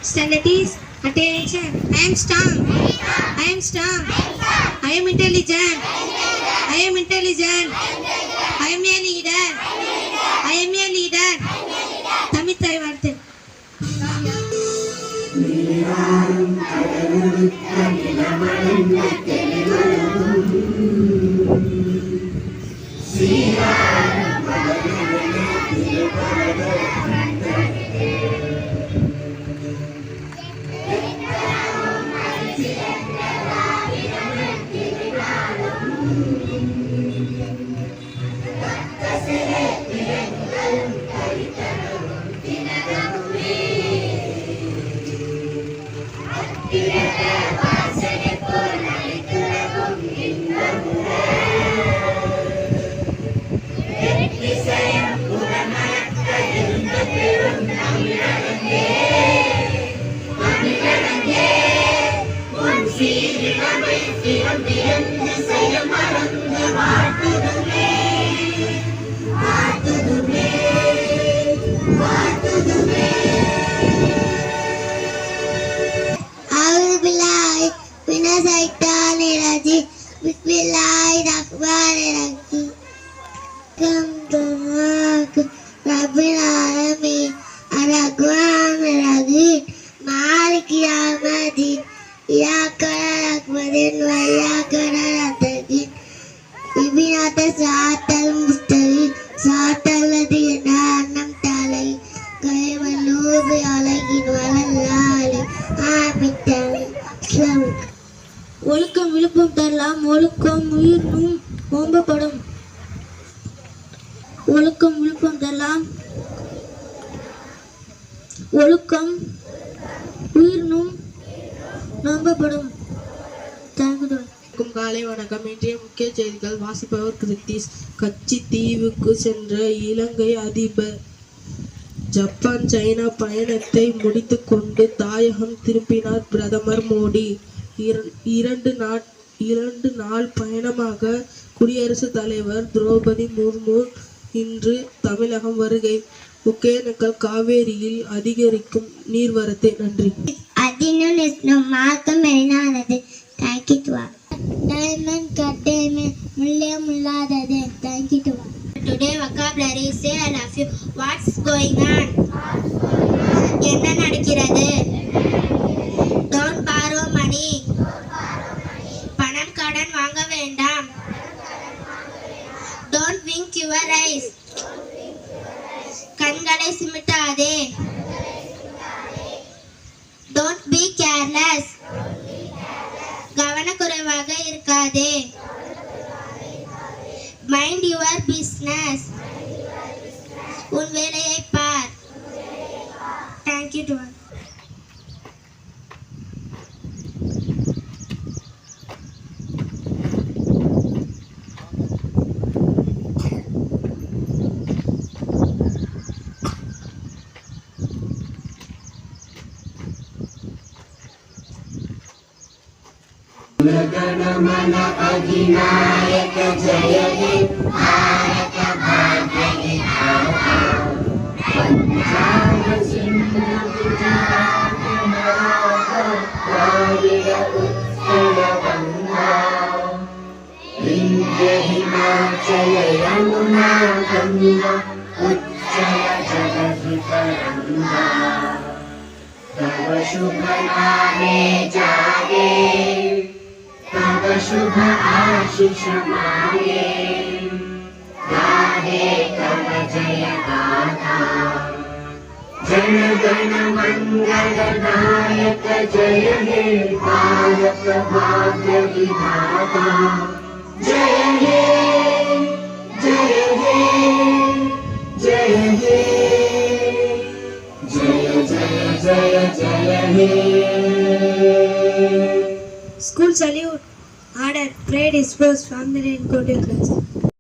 Standard is attention. I am strong. I am strong. I am intelligent. I am intelligent. I am a leader. I am a leader. Tamil தாய் வார்த்தை. ஒழுக்கம் விழுப்பம் தரலாம், ஒழுக்கம் உயிர்னும் ஓம்பப்படும். ஒழுக்கம் விழுப்பம் தரலாம், ஒழுக்கம் உயிர்னும் நம்பப்படும். காலை வணக்கம். இன்றைய முக்கிய செய்திகள் வாசிப்பவர் கிருத்திஸ். கட்சி தீவுக்கு சென்ற இலங்கை அதிபர் ஜப்பான் சைனா பயணத்தை முடித்துக்கொண்டு தாயகம் திரும்பினார். பிரதமர் மோடி இரண்டு நாள் பயணமாக குடியரசுத் தலைவர் திரௌபதி முர்மு இன்று தமிழகம் வருகை. ஒகேனக்கல் காவேரியில் அதிகரிக்கும் நீர்வரத்து. நன்றி. Today vocabulary say I love you. What's going on? என்ன நடக்கிறது? Don't borrow money. பணம் கடன் வாங்க வேண்டாம். Don't wink your eyes. கண்களை சிமிட்டாதே. Don't be careless. கவனக்குறைவாக இருக்காதே. Mind your business. உன் வேலையை பார். Thank you to all. जनगण अधिनायक जय हे भारत भाग्य विधाता पंजाब सिंध गुजरात मराठा द्रविड़ उत्कल गंगा विंध्य हिमाचल यमुना गंगा उच्चल जगद्गंगा तव शुभ नामे जागे तव शुभ आशीष मांगे गाहे तव जय गाथा जन गण मंगल नायक जय हे भारत भाग्य विधाता जय हे जय हे जय हे जय जय जय जय हे. School salute. Order. Pray dispersed from the raincoat class.